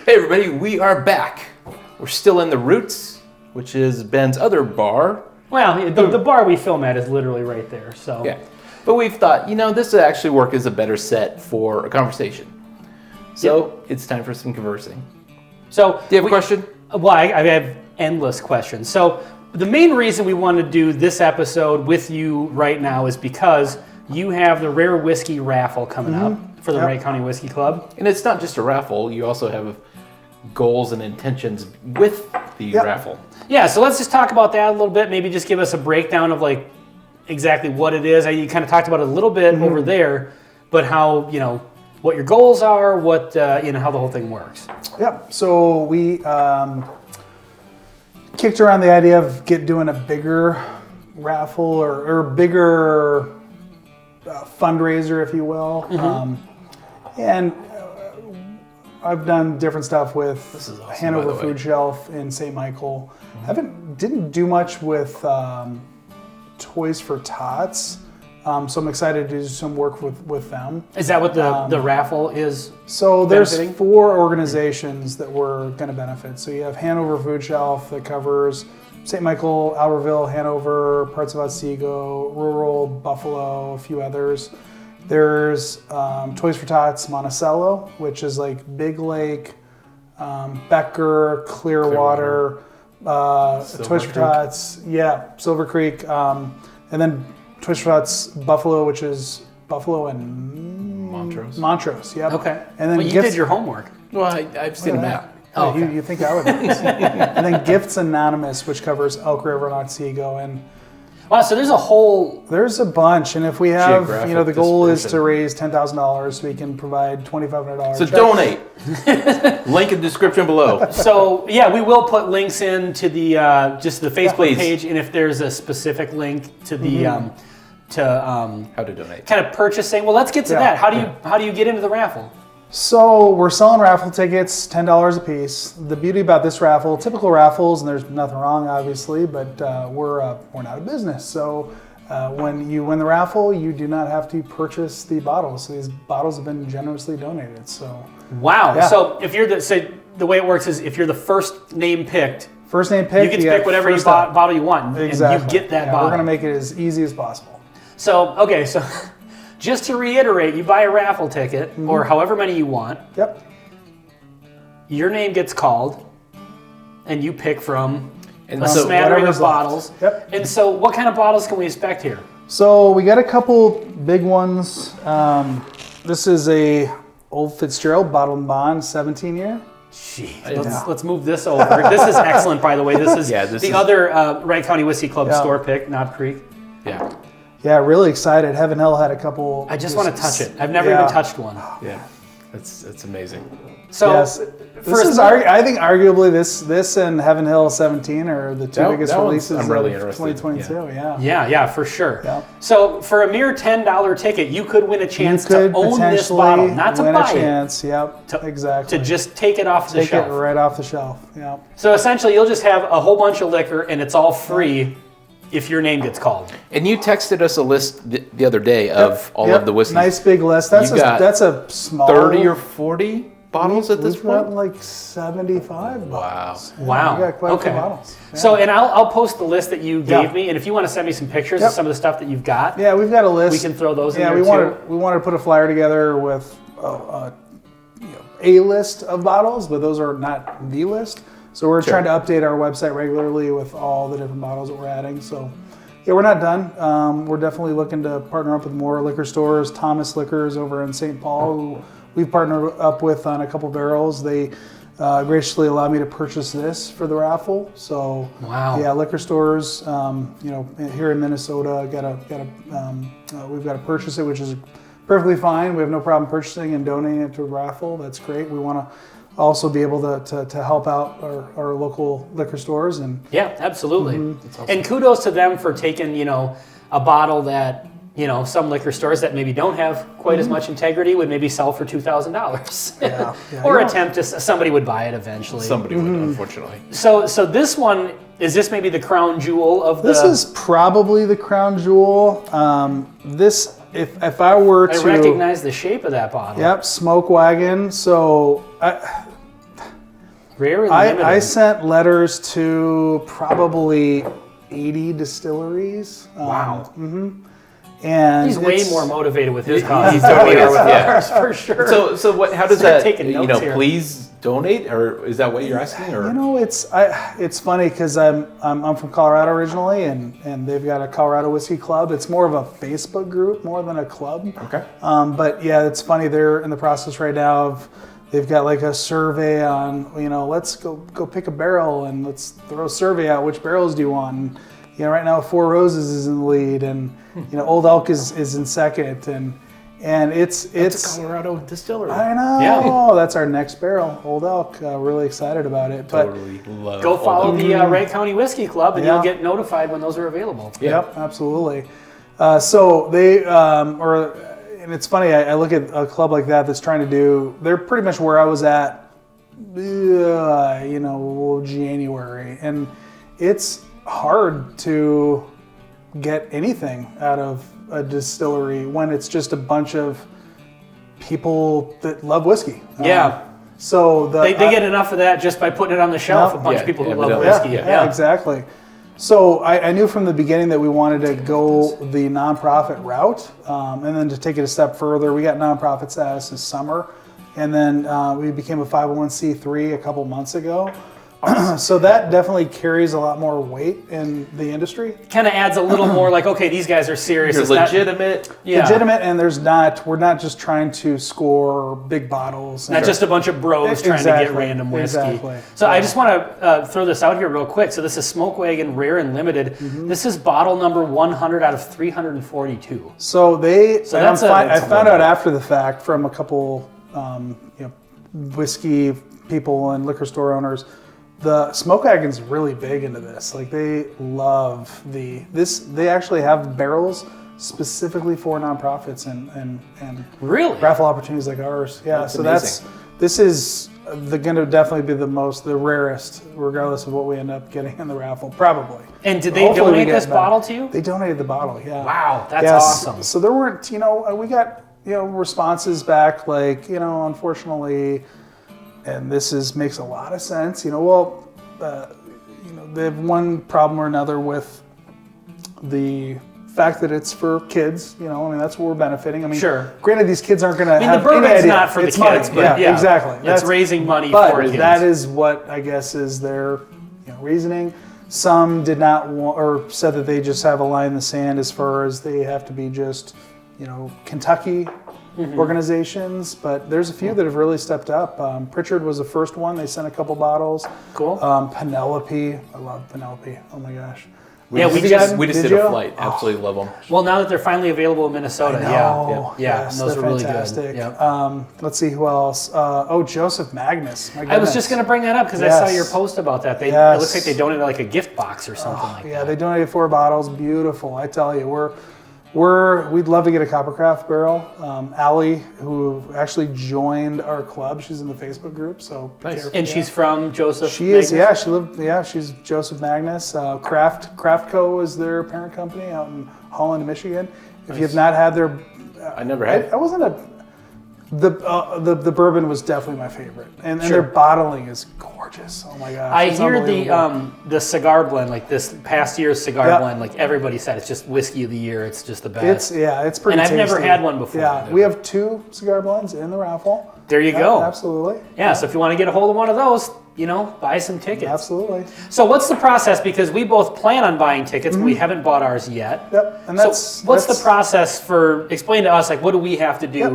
Hey everybody, we are back. We're still in the Roots, which is Ben's other bar. Well, the bar we film at is literally right there, so. Yeah. But we've thought, this would actually work as a better set for a conversation. So It's time for some conversing. So, do you have a question? Well, I have endless questions. So the main reason we want to do this episode with you right now is because you have the Rare Whiskey Raffle coming up for the Wright County Whiskey Club. And it's not just a raffle, you also have goals and intentions with the raffle. Yeah, so let's just talk about that a little bit. Maybe just give us a breakdown of like exactly what it is. You kind of talked about it a little bit over there, but how, what your goals are, what, how the whole thing works. Yep, so we kicked around the idea of doing a bigger raffle or bigger fundraiser, if you will. And I've done different stuff with awesome, Hanover Food Shelf in St. Michael. Didn't do much with Toys for Tots, so I'm excited to do some work with them. Is that what the raffle is? So there's benefiting? 4 organizations that we're going to benefit. So you have Hanover Food Shelf that covers St. Michael, Albertville, Hanover, parts of Otsego, rural Buffalo, a few others. There's Toys for Tots Monticello, which is like Big Lake, Becker, Clearwater, Toys for Tots, Silver Creek, and then Toys for Tots Buffalo, which is Buffalo and Montrose, yep. Okay. And then you did your homework. Well, I've seen a map. Oh, okay. you think I would? And then Gifts Anonymous, which covers Elk River and Otsego, and wow. So there's a bunch, and if we have, Geographic the goal is dispersion. to raise $10,000, so we can provide $2,500. So donate. Link in the description below. So we will put links into the just the Facebook page, and if there's a specific link to the how to donate, kind of purchasing. Well, let's get to that. How do you get into the raffle? So we're selling raffle tickets, $10 a piece. The beauty about this raffle, typical raffles, and there's nothing wrong, obviously, but we're not a business. So when you win the raffle, you do not have to purchase the bottles. So these bottles have been generously donated. So wow. Yeah. So if you're the way it works is if you're the first name picked, you get to pick whatever bottle you want, exactly. and you get that bottle. We're going to make it as easy as possible. So just to reiterate, you buy a raffle ticket or however many you want. Yep. Your name gets called, and you pick from a so smattering of whatever's bottles. left. Yep. And so, what kind of bottles can we expect here? So we got a couple big ones. This is a Old Fitzgerald Bottled and Bond 17-year. Jeez, let's move this over. This is excellent, by the way. This is other Wright County Whiskey Club store pick, Knob Creek. Yeah. Yeah, really excited. Heaven Hill had a couple. I just want to touch it. I've never even touched one. Yeah, it's amazing. So yes. I think arguably this and Heaven Hill 17 are the two biggest releases of 2022. Yeah, for sure. Yeah. So for a mere $10 ticket, you could win a chance to own this bottle, not to buy it. Yep, exactly. To just take it off the shelf. Take it right off the shelf. Yeah. So essentially, you'll just have a whole bunch of liquor, and it's all free. If your name gets called. And you texted us a list the other day of all of the whiskeys. Nice big list. That's a small 30 or 40 bottles at this point? We've got like 75 bottles. Wow. We got quite a few bottles. Yeah. So, and I'll post the list that you gave me, and if you want to send me some pictures of some of the stuff that you've got. Yeah, we've got a list. We can throw those in there we wanted to put a flyer together with a list of bottles, but those are not the list. So we're trying to update our website regularly with all the different bottles that we're adding. So we're not done. We're definitely looking to partner up with more liquor stores. Thomas Liquors over in St. Paul, who we've partnered up with on a couple barrels. They graciously allowed me to purchase this for the raffle. So liquor stores, here in Minnesota, we've got to purchase it, which is perfectly fine. We have no problem purchasing and donating it to a raffle. That's great. We want to also be able to help out our local liquor stores. And absolutely. Awesome. And kudos to them for taking, a bottle that, some liquor stores that maybe don't have quite as much integrity would maybe sell for $2,000. Or attempt to, somebody would buy it eventually. Somebody would, unfortunately. So this one, is this maybe the crown jewel of This is probably the crown jewel. If I were to... I recognize the shape of that bottle. Yep, Smoke Wagon. So Rare and limited. I sent letters to probably 80 distilleries. Wow. And He's way more motivated with his cause. He's totally than we are with yeah. ours, for sure. So what? How does Start that? taking notes here. Please donate, or is that what you're asking? Or it's funny because I'm from Colorado originally, and they've got a Colorado Whiskey Club. It's more of a Facebook group more than a club. Okay. But yeah, it's funny. They're in the process right now of they've got like a survey on let's go pick a barrel and let's throw a survey out. Which barrels do you want? And, right now Four Roses is in the lead, and Old Elk is in second, and it's a Colorado distillery. I know. Yeah. That's our next barrel, Old Elk. Really excited about it. Totally love. Go follow the Wright County Whiskey Club, and Yeah. you'll get notified when those are available. Yep, absolutely. So they and it's funny. I look at a club like that that's trying to do. They're pretty much where I was at, January, and it's hard to get anything out of a distillery when it's just a bunch of people that love whiskey. Yeah. So They get enough of that just by putting it on the shelf. Yeah. A bunch of people who love evidently. whiskey. Yeah, exactly. So I knew from the beginning that we wanted to go the nonprofit route, and then to take it a step further, we got nonprofit status this summer, and then we became a 501c3 a couple months ago. So that definitely carries a lot more weight in the industry. Kind of adds a little more like, okay, these guys are serious. You're It's not- legitimate. Yeah. Legitimate, and we're not just trying to score big bottles. Not just a bunch of bros trying to get Exactly, random whiskey. exactly. So I just want to throw this out here real quick. So this is Smoke Wagon Rare and Limited. This is bottle number 100 out of 342. So that's I found out after the fact from a couple whiskey people and liquor store owners. The Smoke Wagon's really big into this. Like they love they actually have barrels specifically for nonprofits and Really? raffle opportunities like ours. Yeah, That's so amazing. this is going to definitely be the rarest, regardless of what we end up getting in the raffle, probably. And did they Hopefully we donate get this better. bottle to you? They donated the bottle, yeah. Wow, that's Yes. awesome. So there weren't, we got, responses back like, unfortunately, and this makes a lot of sense. They have one problem or another with the fact that it's for kids. That's what we're benefiting. Sure. Granted, these kids aren't going to have the Bourbon's any idea. not for the It's kids, money. but yeah, exactly. It's raising money but for kids. that is what I guess is their reasoning. Some did not want, or said that they just have a line in the sand as far as they have to be just, Kentucky organizations. But there's a few that have really stepped up. Pritchard was the first one. They sent a couple bottles. Cool. Penelope. I love Penelope. Oh my gosh. We Yeah, just we did did a you? flight. Absolutely love them. Well, now that they're finally available in Minnesota, yeah. Yes, those they're are really fantastic. good. Yeah. Let's see who else. Joseph Magnus. My I was goodness. just going to bring that up because I saw Yes. your post about that. It Yes. looks like they donated like a gift box or something like Yeah, that. they donated 4 bottles. Beautiful. I tell you, we'd love to get a Coppercraft barrel. Allie, who actually joined our club, she's in the Facebook group. So Nice. And she's from Joseph. she is. Magnus? She's Joseph Magnus. Craft Co is their parent company out in Holland, Michigan. If you have not had their, I never had. I wasn't the bourbon was definitely my favorite, and their bottling is gorgeous. Oh my gosh! I it's hear unbelievable. the cigar blend, like this past year's cigar Yeah. blend, like everybody said, it's just whiskey of the year. It's just the best. It's pretty. And I've never tasty. had one before. Yeah, we have 2 cigar blends in the raffle. There you Yeah, go. Absolutely. Yeah, so if you want to get a hold of one of those, buy some tickets. Absolutely. So what's the process? Because we both plan on buying tickets, but we haven't bought ours yet. Yep. And So what's the process for, explain to us, like what do we have to do? Yep.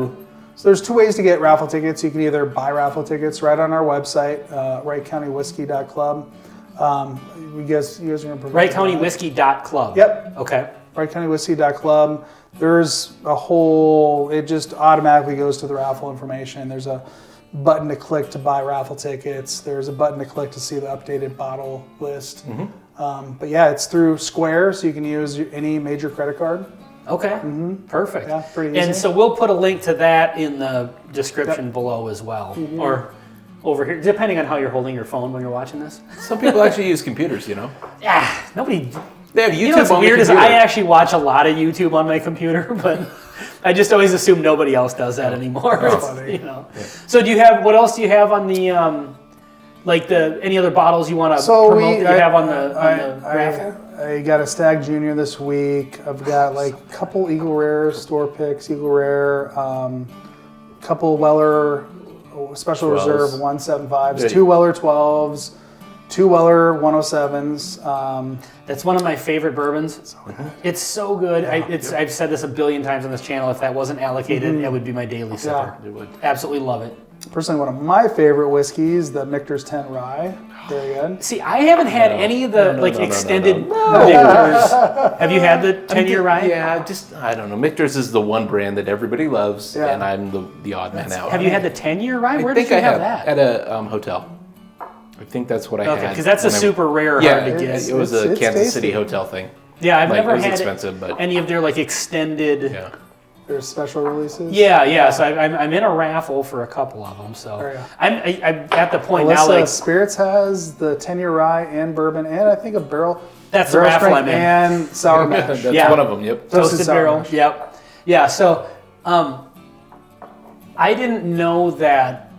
So there's 2 ways to get raffle tickets. You can either buy raffle tickets right on our website, WrightCountyWhiskey.club. You guys are going to provide WrightCountyWhiskey.club. Yep. Okay. WrightCountyWhiskey.club. There's a whole, it just automatically goes to the raffle information. There's a button to click to buy raffle tickets. There's a button to click to see the updated bottle list. But yeah, it's through Square, so you can use any major credit card. Okay. Perfect. Yeah, pretty easy. And so we'll put a link to that in the description below as well. Or over here, depending on how you're holding your phone when you're watching this. Some people actually use computers. Yeah, nobody. They have YouTube You know what's on the weird is computer. I actually watch a lot of YouTube on my computer, but I just always assume nobody else does that anymore. That's It's, funny. So do you have, what else do you have on the Like any other bottles you want to promote that you have on the raffle? I got a Stag Junior this week. I've got like a couple Eagle Rare store picks, Eagle Rare, couple Weller Special 12s. Reserve 175s, 2 Weller 12s, 2 Weller 107s. That's one of my favorite bourbons. It's so good. I've said this a billion times on this channel. If that wasn't allocated, it would be my daily sipper. It would. Absolutely love it. Personally, one of my favorite whiskeys, the Michter's 10 Rye. Very good. See, I haven't had any of the extended Michter's. Have you had the 10-year rye? Yeah, I don't know. Michter's is the one brand that everybody loves, and I'm the odd man out. Have you had the 10-year rye? Where did you have that? At a hotel. I think that's what I had. Okay, because that's a super rare, hard to get. It was a It's Kansas tasty. City hotel thing. Yeah, I've never it was had expensive, but any of their extended. yeah. There's special releases. Yeah. So I'm in a raffle for a couple of them. So There you go. I'm at the point Alyssa now Spirits has the 10-year rye and bourbon, and I think a barrel. That's the barrel raffle strength I'm in. and sour mash. That's Yeah. one of them. Yep. Toasted sour barrel. mash. Yep. Yeah. So I didn't know that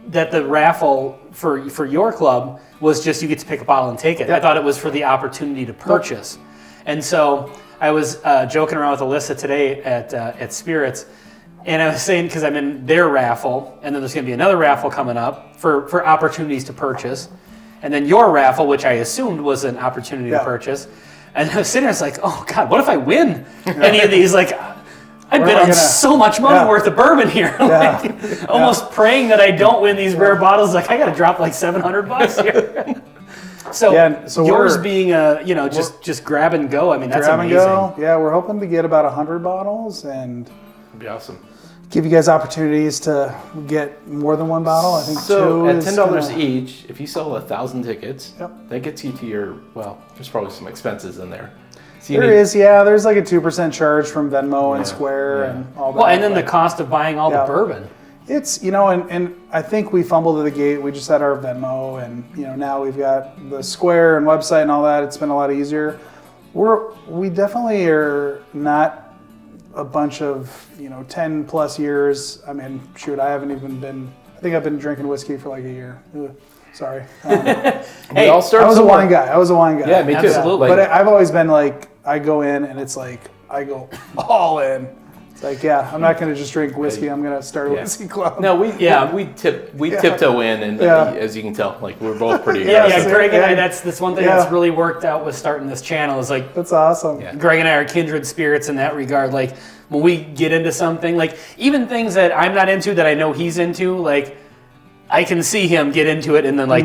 that the raffle for your club was just you get to pick a bottle and take it. I thought it was for the opportunity to purchase. And so I was joking around with Alyssa today at Spirits, and I was saying, because I'm in their raffle, and then there's going to be another raffle coming up for opportunities to purchase, and then your raffle, which I assumed was an opportunity to purchase. And I was sitting there, I was like, oh God, what if I win any of these? Like, I've been on so much money worth of bourbon here. Almost praying that I don't win these rare bottles. Like, I got to drop like $700 here. So yours being just grab and go. I mean, that's grab amazing. and go. Yeah, we're hoping to get about 100 bottles and That'd be awesome. give you guys opportunities to get more than one bottle. I think So two at is $10 kinda- each, if you sell 1,000 tickets, Yep. that gets you to your there's probably some expenses in there. So There is, there's like a 2% charge from Venmo and Square yeah. and all that. Well, and then the cost of buying all the bourbon. It's, and I think we fumbled at the gate. We just had our Venmo, and now we've got the Square and website and all that. It's been a lot easier. We definitely are not a bunch of 10 plus years. I mean, shoot, I think I've been drinking whiskey for like a year. Ugh, sorry. we all start I was a somewhere. wine guy. Yeah, me too. Absolutely. But I've always been like, I go in and it's like I go all in. It's like, I'm not going to just drink whiskey. I'm going to start a whiskey club. No, we tiptoe in, and as you can tell, like we're both pretty. Greg and I. That's one thing that's really worked out with starting this channel. Is like that's awesome. Yeah. Greg and I are kindred spirits in that regard. Like when we get into something, like even things that I'm not into that I know he's into, like I can see him get into it, and then like.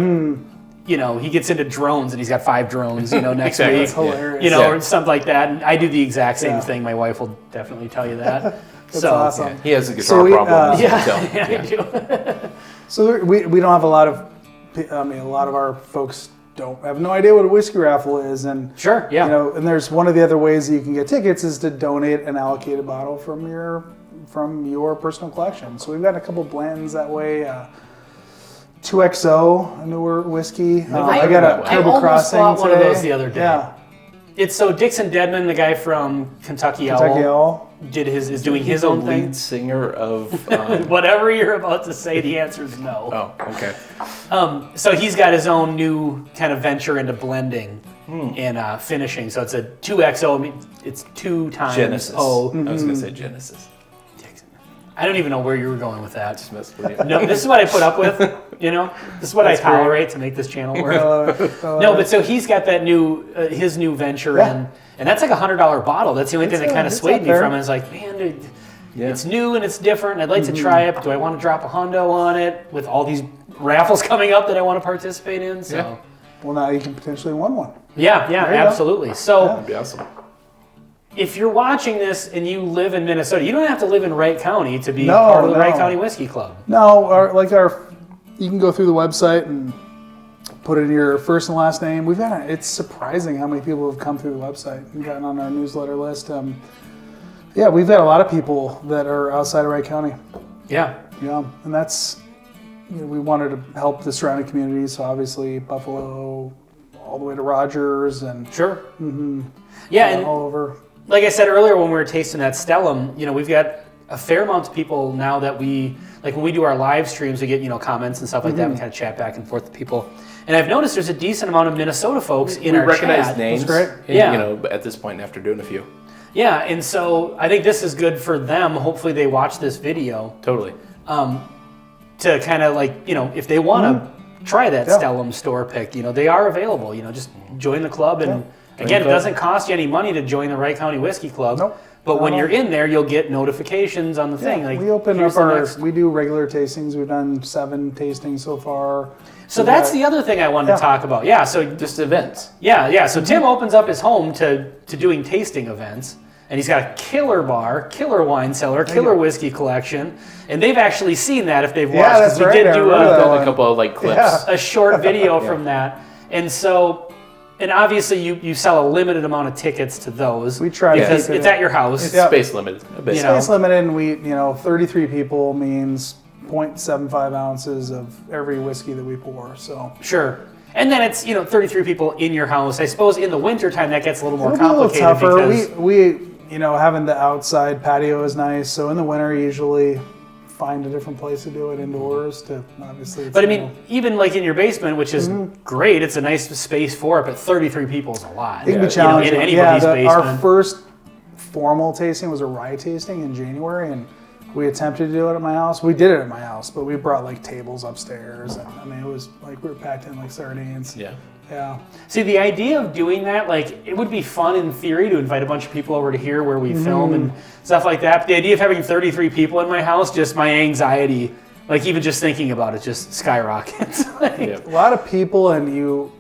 He gets into drones and he's got 5 drones, next week. That's hilarious. Or something like that. And I do the exact same thing. My wife will definitely tell you that. That's awesome. Yeah, he has a guitar problem. I do. So we don't have a lot of our folks don't have no idea what a whiskey raffle is, and Sure, yeah. and there's one of the other ways that you can get tickets is to donate an allocated bottle from your personal collection. So we've got a couple blends that way. 2XO, a newer whiskey. I got a I Kerbal almost Crossing bought one of today. those the other day. Yeah, It's so Dixon Deadman, the guy from Kentucky Kentucky Owl, Owl. is doing his own thing. Lead singer of. Whatever you're about to say, the answer is no. Oh, okay. So he's got his own new kind of venture into blending and finishing. So it's a 2XO. I mean, it's 2 times Genesis. O. I was gonna say Genesis. I don't even know where you were going with that. Just mess with you. No, this is what I put up with. This is what I tolerate to make this channel work. No, but so he's got that his new venture, and that's like $100 bottle. That's the only thing that kind of swayed me from it. It's like, man, dude, it's new and it's different. And I'd like to try it, but do I want to drop a hundo on it with all these raffles coming up that I want to participate in? So, Well, now you can potentially win one. yeah, absolutely. So, That'd be awesome. if you're watching this and you live in Minnesota, you don't have to live in Wright County to be part of the Wright County Whiskey Club. No, you can go through the website and put in your first and last name. It's surprising how many people have come through the website and gotten on our newsletter list. We've got a lot of people that are outside of Wright County. Yeah. Yeah, and that's, we wanted to help the surrounding communities. So obviously Buffalo, all the way to Rogers and Sure. Yeah, and all over. like I said earlier when we were tasting that Stellum, we've got a fair amount of people now that we like when we do our live streams, we get, comments and stuff like that. We kind of chat back and forth with people. And I've noticed there's a decent amount of Minnesota folks in our chat. We recognize names. That's great. Yeah. At this point after doing a few. Yeah, and so I think this is good for them. Hopefully they watch this video. Totally. To kind of like, if they want to try that Stellum store pick, they are available. Just join the club. And again, it doesn't cost you any money to join the Wright County Whiskey Club. Nope. But when you're in there, you'll get notifications on the thing. Like, we open up we do regular tastings. We've done 7 tastings so far. So that's the other thing I wanted to talk about. Yeah, so just events. Yeah. So Tim opens up his home to doing tasting events. And he's got a killer bar, killer wine cellar, killer whiskey collection. And they've actually seen that if they've watched. Yeah, that's right. We did do a couple of clips. A short video from that. And so, and obviously you sell a limited amount of tickets to those. We try because it's at your house. It's space limited. Space limited, and we, 33 people means 0.75 ounces of every whiskey that we pour. So sure. And then it's 33 people in your house. I suppose in the wintertime that gets a little more complicated. A little tougher. We having the outside patio is nice. So in the winter, usually find a different place to do it indoors. To obviously. But I mean, even like in your basement, which is great, it's a nice space for it. But 33 people is a lot. It can be challenging. In anybody's basement. Our first formal tasting was a rye tasting in January, and we attempted to do it at my house. We did it at my house, but we brought like tables upstairs, and I mean it was like we were packed in like sardines. Yeah. Yeah. See, the idea of doing that, like, it would be fun in theory to invite a bunch of people over to here where we film and stuff like that. But the idea of having 33 people in my house, just my anxiety, like even just thinking about it, just skyrockets. A lot of people, and you.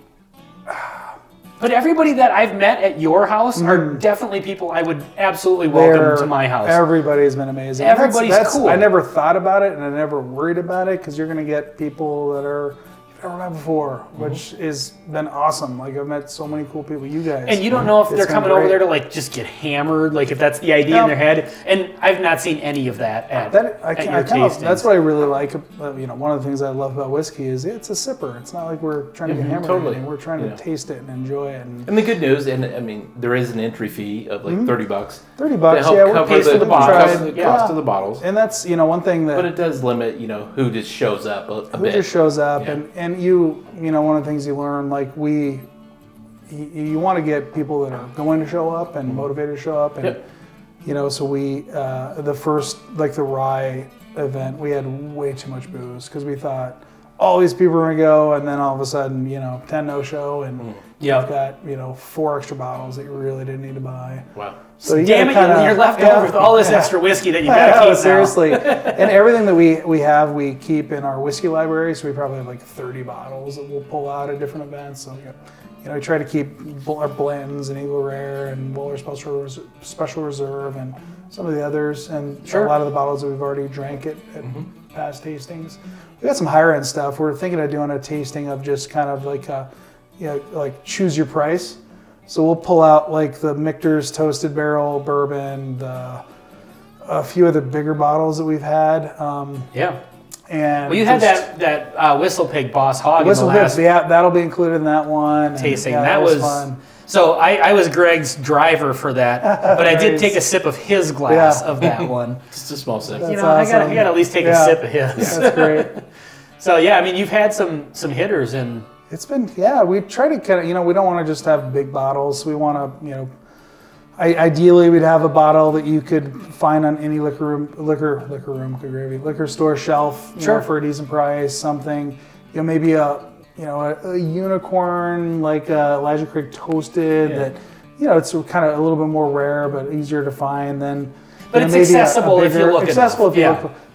But everybody that I've met at your house are definitely people I would absolutely welcome to my house. Everybody's been amazing. Everybody's cool. I never thought about it, and I never worried about it, because you're going to get people that are you've never met before, which has been awesome. Like, I've met so many cool people, you guys. And you don't know if they're coming over there to like just get hammered, like if that's the idea in their head. And I've not seen any of that at your tastings. That's what I really like. One of the things I love about whiskey is it's a sipper. It's not like we're trying to get hammered. Totally. We're trying to taste it and enjoy it. And the good news, and I mean, there is an entry fee of like $30. $30, We're pays for the bottles, the cost of the bottles. And that's one thing that. But it does limit, who just shows up a bit. Who just shows up, and one of the things you learn, like you want to get people that are going to show up and motivated to show up, and so we the first, like the rye event, we had way too much booze because we thought all these people were going to go, and then all of a sudden 10 no show, and you've got 4 extra bottles that you really didn't need to buy. Wow. So damn it, you're left over with all this extra whiskey that you gotta keep. Seriously. And everything that we have, we keep in our whiskey library. So we probably have like 30 bottles that we'll pull out at different events. So I try to keep our blends and Eagle Rare and Weller Special Reserve and some of the others, and a lot of the bottles that we've already drank at past tastings. We got some higher end stuff. We're thinking of doing a tasting of just kind of like like choose your price. So we'll pull out like the Michter's Toasted Barrel Bourbon, a few of the bigger bottles that we've had. And you had that Whistle Pig Boss Hog. That'll be included in that one. Tasting. That was fun. So I was Greg's driver for that, but I did take a sip of his glass of that one. Just a small sip. I gotta at least take a sip of his. That's great. So I mean, you've had some hitters, and it's been we try to kind of we don't want to just have big bottles. We want to ideally we'd have a bottle that you could find on any liquor store shelf for a decent price. Something maybe a unicorn like Elijah Craig Toasted that it's kind of a little bit more rare but easier to find than. But it's accessible if you look enough.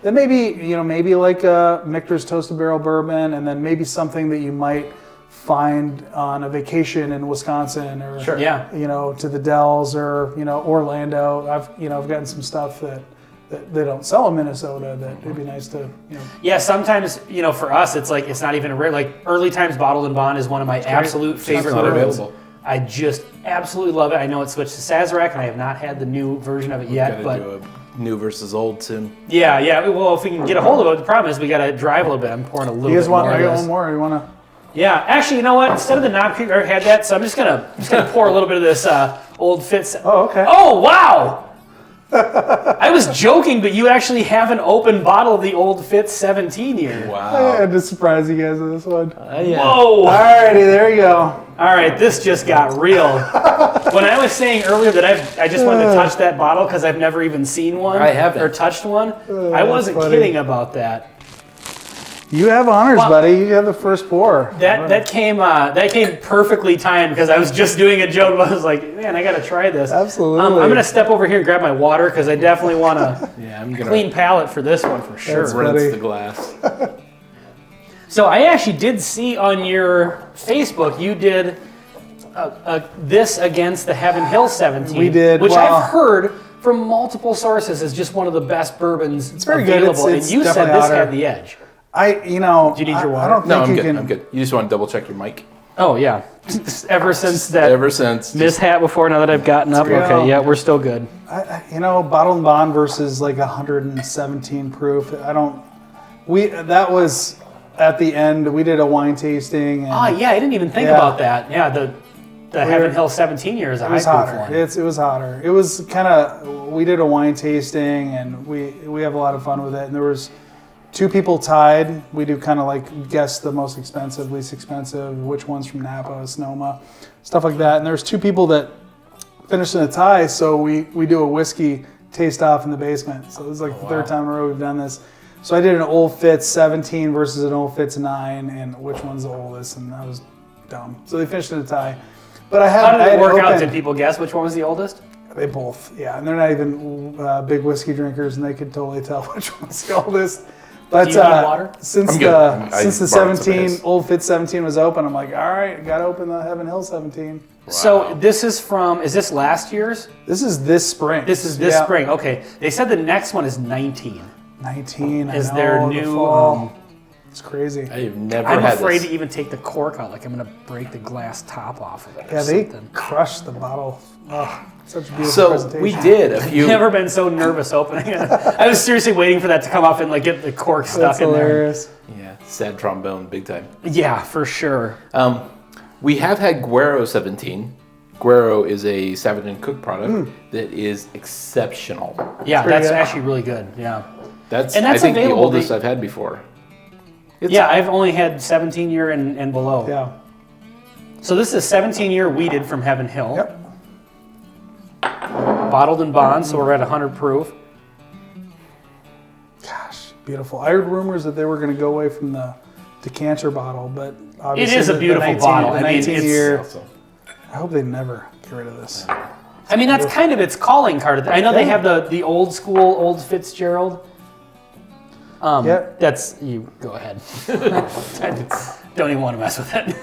Then maybe like a Michter's Toasted Barrel Bourbon, and then maybe something that you might find on a vacation in Wisconsin or to the Dells or Orlando. I've gotten some stuff that they don't sell in Minnesota that it'd be nice to sometimes for us it's like it's not even a rare, like Early Times Bottled and Bond is one of my absolute favorite bourbons. I just absolutely love it. I know it's switched to Sazerac, and I have not had the new version of it yet. But do a new versus old soon. Yeah. Well, if we can get a hold of it, the problem is we got to drive a little bit. I'm pouring a little bit more. I got one more. You want to? Yeah, actually, you know what? Instead of the Knob Creek, I already had that, so I'm just gonna pour a little bit of this Old Fitz. Oh, okay. Oh, wow! I was joking, but you actually have an open bottle of the Old Fitz 17 year. I Wow. had to surprise you guys with this one. Yeah. Whoa! Alrighty, there you go. All right, this just got real. When I was saying earlier that I just wanted to touch that bottle because I've never even seen one I haven't. or touched one, I wasn't funny. kidding about that. You have honors, Well- buddy. You have the first pour. That came perfectly timed because I was just doing a joke. I was like, man, I got to try this. Absolutely. I'm gonna step over here and grab my water because I definitely want a Yeah, I'm gonna clean palate for this one for sure. That's rinse funny. the glass. So I actually did see on your Facebook you did this against the Heaven Hill 17. We did, which well- I've heard from multiple sources is just one of the best bourbons very good. available. It's and you said definitely this hotter. had the edge. Do you know? Do you need your water? I don't think No, I'm you good. can. I'm good. You just want to double check your mic. Oh yeah, ever since that Ever since. mishap before. Now that I've gotten up, real. okay, yeah, we're still good. Bottle and bond versus like 117 proof. That was at the end. We did a wine tasting. And Oh yeah, I didn't even think Yeah. about that. Yeah, the Heaven Hill 17 year is a It was high proof hotter. one. It was hotter. It was kind of. We did a wine tasting, and we have a lot of fun with it. And there was 2 people tied. We do kind of like guess the most expensive, least expensive, which one's from Napa, Sonoma, stuff like that. And there's 2 people that finished in a tie. So we do a whiskey taste off in the basement. So this is like the third time in a row we've done this. So I did an Old Fitz 17 versus an Old Fitz 9, and which one's the oldest? And that was dumb. So they finished in a tie. But I How did had it work out? opened- Did people guess which one was the oldest? They both, yeah, and they're not even big whiskey drinkers, and they could totally tell which one's the oldest. But Do you need water? since I'm good. I since the borrowed some of 17 his. Old Fitz 17 was open, I'm like, all right, got to open the Heaven Hill 17. So this is from, is this last year's? This is this spring. This is this Yeah. spring. Okay. They said the next one is 19. 19. Is I there know, the new, fall. It's crazy. I've never I'm had afraid this. to even take the cork out. Like I'm going to break the glass top off of it. Yeah, or they something. crushed the bottle. Oh, such a beautiful So presentation. we did a few. Never been so nervous opening it. I was seriously waiting for that to come off and like get the cork stuck That's in there. hilarious. Yeah, sad trombone, big time. Yeah, for sure. We have had Guero 17. Guero is a Savage and Cook product that is exceptional. Yeah, pretty that's good. actually really good. Yeah. That's, And that's I think, the available. oldest I've had before. Yeah, I've only had 17 year and below. Yeah. So this is 17 year weeded from Heaven Hill. Yep. Bottled in bond, so we're at 100 proof. Gosh, beautiful. I heard rumors that they were going to go away from the decanter bottle, but obviously is a the beautiful 19 bottle. The I mean, 19 it's- year. Awesome. I hope they never get rid of this. I mean, that's kind of its calling card. I know they Yeah. have the old school, old Fitzgerald. Yeah. That's, you go ahead. Don't even want to mess with it.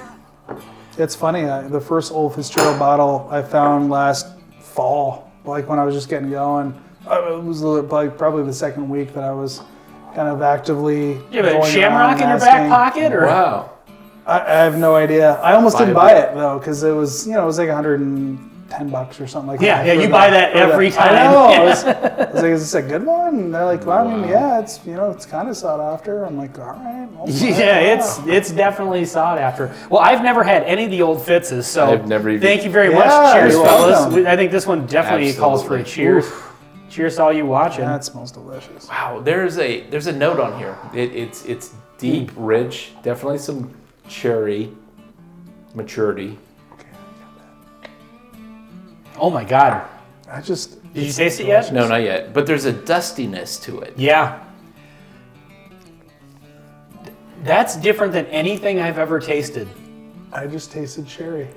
It's funny. The first Old Fitzgerald bottle I found last fall, like when I was just getting going. It was probably the second week that I was kind of actively. You have a going shamrock around in your asking. back pocket, or Wow. I have no idea. I almost didn't Buy buy it. it though, because it was like $110 or something like Yeah, that. yeah, for you buy that for every I time. know. Yeah. I was like, is this a good one? And they're like, well, I mean, Wow. yeah, it's it's kind of sought after. I'm like, all right. I'll buy Yeah, it. it's definitely sought after. Well, I've never had any of the old Fitzes, so I've never even- thank you very Yeah, much. Cheers, you're fellas. welcome. I think this one definitely calls for a Absolutely. cheers. Cheers to all you watching. That smells delicious. Wow, there's a note on here. It's deep, rich, definitely some cherry maturity. Oh my God. Did you taste it yet? No, not yet. But there's a dustiness to it. Yeah. That's different than anything I've ever tasted. I just tasted cherry.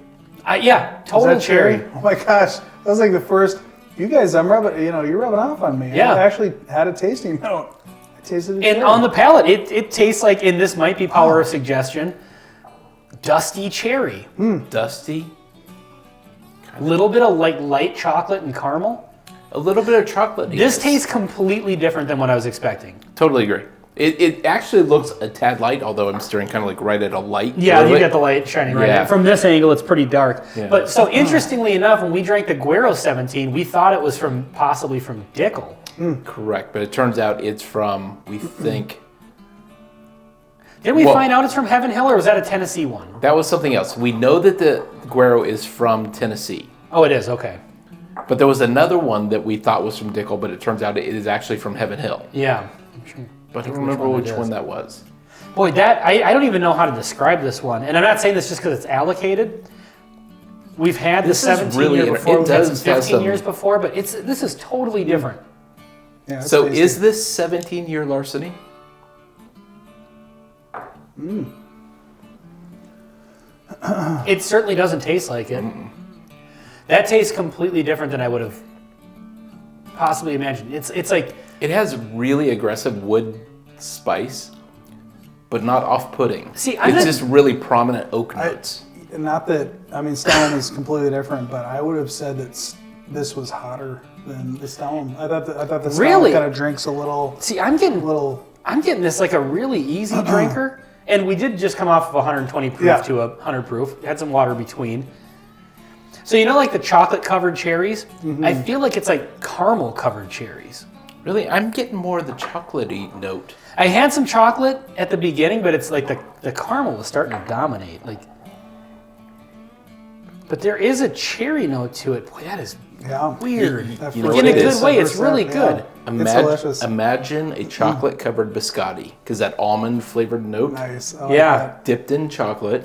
Yeah, Is total that cherry. Oh my gosh, that was like the first. You guys, you're rubbing off on me. Yeah. I actually had a tasting note. I tasted it. And on the palate, it tastes like, and this might be power of suggestion, dusty cherry. Dusty. Little bit of like light chocolate and caramel. A little bit of chocolate. This tastes completely different than what I was expecting. Totally agree. It actually looks a tad light, although I'm staring kind of like right at a light. Yeah, little you bit. got the light shining right Yeah. now. From this angle, it's pretty dark. Yeah. But so interestingly enough, when we drank the Guero 17, we thought it was possibly from Dickel. Correct, but it turns out it's from, we think, Didn't we Well- find out it's from Heaven Hill, or was that a Tennessee one? that was something else. We know that the Guero is from Tennessee. Oh, it is. Okay. But there was another one that we thought was from Dickel, but it turns out it is actually from Heaven Hill. Yeah. But I don't remember which one that was. Boy, I don't even know how to describe this one. And I'm not saying this just because it's allocated. We've had the 17 year before, we've had some 15 years before, but this is totally different. Yeah, so tasty. Is this 17-year larceny? It certainly doesn't taste like it. That tastes completely different than I would have possibly imagined. It's like... It has really aggressive wood spice, but not off-putting. See, it's just really prominent oak notes. Not that, I mean, Stellum is completely different, but I would have said that this was hotter than the Stellum. I thought the Stellum kind of drinks a little... See, I'm getting this like a really easy drinker, and we did just come off of 120 proof to 100 proof. Had some water between. So you know like the chocolate-covered cherries? I feel like it's like caramel-covered cherries. Really? I'm getting more of the chocolatey note. I had some chocolate at the beginning, but it's like the caramel was starting to dominate. But there is a cherry note to it. Boy, that is weird. You know in a good way, it's really good. It's delicious. Imagine a chocolate-covered biscotti, because that almond-flavored note. Nice. I like that. Dipped in chocolate.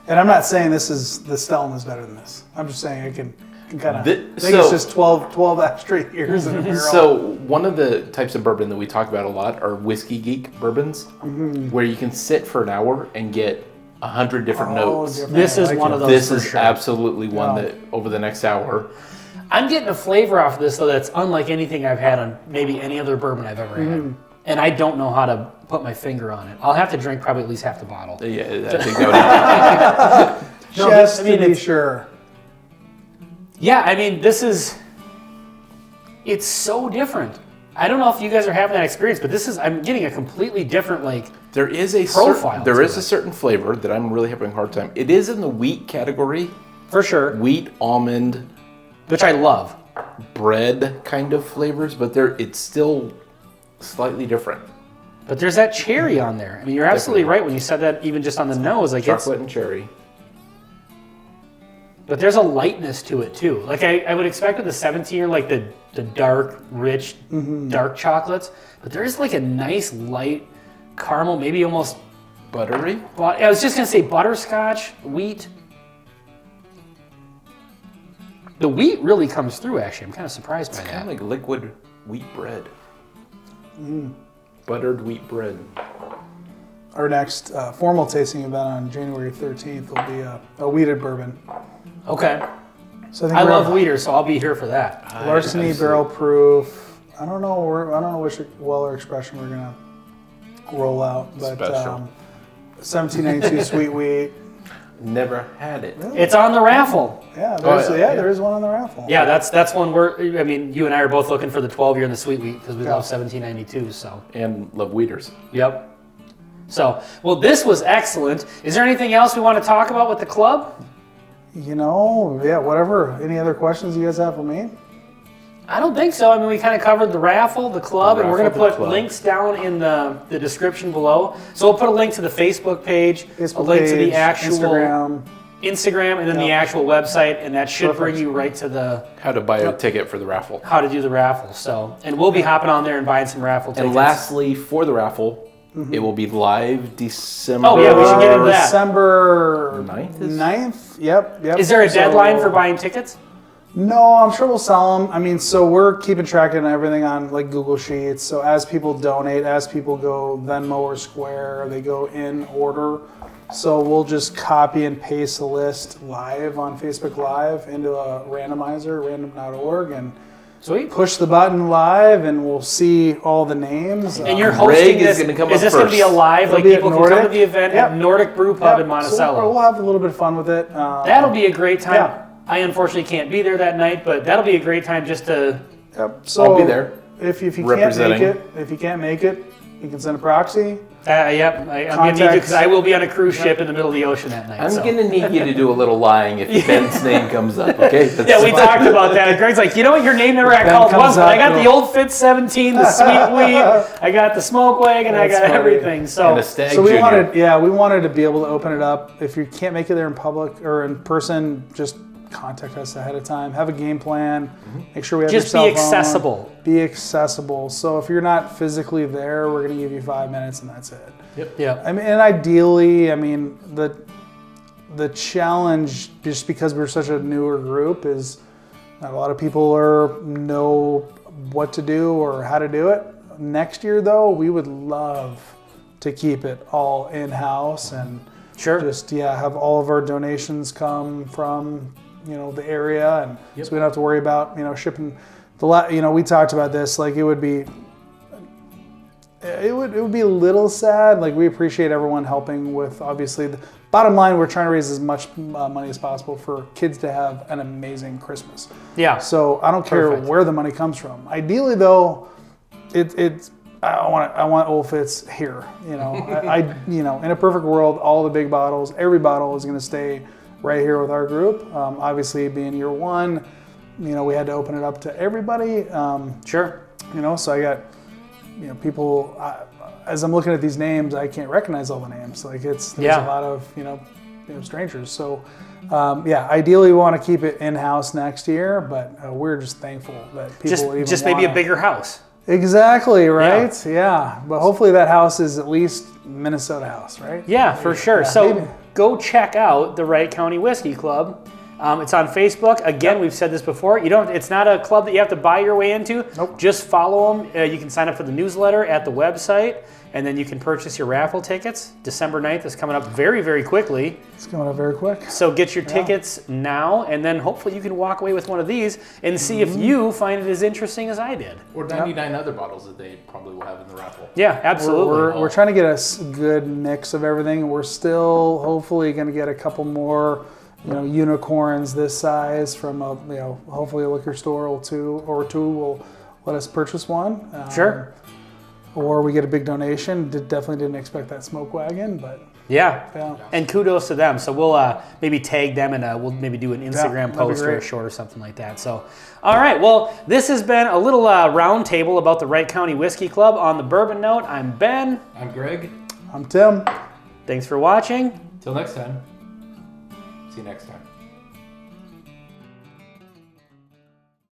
And I'm not saying the Stellum is better than this. I'm just saying I can kind of it's just 12 extra years in a barrel. So one of the types of bourbon that we talk about a lot are Whiskey Geek bourbons, where you can sit for an hour and get 100 different notes. This is one of those. This is absolutely one that over the next hour. I'm getting a flavor off of this though that's unlike anything I've had on maybe any other bourbon I've ever had. And I don't know how to put my finger on it. I'll have to drink probably at least half the bottle. Yeah, I think that would just to be sure. Yeah, I mean, it's so different. I don't know if you guys are having that experience, but I'm getting a completely different there is a profile. There is a certain flavor that I'm really having a hard time. It is in the wheat category. For sure. Wheat, almond. Which I love. Bread kind of flavors, but it's still slightly different. But there's that cherry on there. I mean, you're absolutely right when you said that even just on the nose. Chocolate and cherry. But there's a lightness to it too. Like I would expect with the 17-year, like the dark, rich, dark chocolates. But there is like a nice light caramel, maybe almost buttery. I was just gonna say butterscotch, wheat. The wheat really comes through. Actually, I'm kind of surprised by that. It's kind of like liquid wheat bread. Buttered wheat bread. Our next formal tasting event on January 13th will be a wheated bourbon. Okay. So I love wheater, so I'll be here for that. Larceny barrel proof. I don't know which Weller expression we're gonna roll out, but 1792 sweet wheat. Never had it. Really? It's on the raffle. Yeah, there is one on the raffle. Yeah, that's one I mean, you and I are both looking for the 12-year and the sweet wheat because we love 1792. So. And love wheaters. Yep. So, well, this was excellent. Is there anything else we want to talk about with the club? Whatever. Any other questions you guys have for me? I don't think so. I mean, we kind of covered the raffle, the club, and we're going to put links down in the description below. So we'll put a link to the Facebook page, a link to the actual Instagram, and then the actual website, and that should bring you right to the... How to buy a ticket for the raffle. How to do the raffle. So, and we'll be hopping on there and buying some raffle tickets. And lastly, for the raffle, it will be live December... Oh, yeah, we should get into that. December 9th? Yep. Is there a deadline for buying tickets? No, I'm sure we'll sell them. I mean, so we're keeping track of everything on like Google Sheets. So as people donate, as people go Venmo or Square, they go in order. So we'll just copy and paste the list live on Facebook Live into a randomizer, random.org, and Sweet. Push the button live, and we'll see all the names. And you're hosting this. Is this going to be a live? Like people can come to the event at Nordic Brew Pub in Monticello. So we'll have a little bit of fun with it. That'll be a great time. Yeah. I unfortunately can't be there that night, but that'll be a great time just to. Yep. So I'll be there. If you can't make it, you can send a proxy. Yep, I'm going to need you because I will be on a cruise ship in the middle of the ocean that night. I'm going to need you to do a little lying if Ben's name comes up, okay? Yeah, we talked about that. Greg's like, you know what, your name never got called once, but I got the old Fitz 17, the Sweet Wheat, I got the Smoke Wagon, I got everything. So we wanted to be able to open it up. If you can't make it there in public or in person, just contact us ahead of time. Have a game plan. Make sure we have Just your be cell phone. accessible. Be accessible. So if you're not physically there, we're going to give you 5 minutes and that's it. Yep. I mean, and ideally, I mean, the challenge, just because we're such a newer group, is not a lot of people know what to do or how to do it. Next year, though, we would love to keep it all in-house and just have all of our donations come from the area, and so we don't have to worry about shipping. We talked about this, like it would be a little sad. Like, we appreciate everyone helping with, obviously, the bottom line, we're trying to raise as much money as possible for kids to have an amazing Christmas. Yeah. So I don't care where the money comes from. Ideally, though, I want Old Fitz here. In a perfect world, all the big bottles, every bottle is going to stay right here with our group. Obviously, being year one, we had to open it up to everybody. So I got people. As I'm looking at these names, I can't recognize all the names. Like there's a lot of strangers. So ideally we want to keep it in-house next year, but we're just thankful that people just maybe a bigger house. Exactly, right? Yeah. But hopefully that house is at least Minnesota house, right? Yeah, for sure. So go check out the Wright County Whiskey Club. It's on Facebook. Again, we've said this before. It's not a club that you have to buy your way into. Nope. Just follow them. You can sign up for the newsletter at the website, and then you can purchase your raffle tickets. December 9th is coming up very, very quickly. It's coming up very quick. So get your tickets now, and then hopefully you can walk away with one of these and see if you find it as interesting as I did. Or 99 other bottles that they probably will have in the raffle. Yeah, absolutely. We're trying to get a good mix of everything. We're still hopefully going to get a couple more unicorns this size from hopefully a liquor store or two will let us purchase one. Sure. Or we get a big donation. Definitely didn't expect that smoke wagon, but yeah. And kudos to them. So we'll maybe tag them, and we'll maybe do an Instagram post or a short or something like that. So, all right. Well, this has been a little round table about the Wright County Whiskey Club. On the Bourbon Note, I'm Ben. I'm Greg. I'm Tim. Thanks for watching. Till next time. See you next time.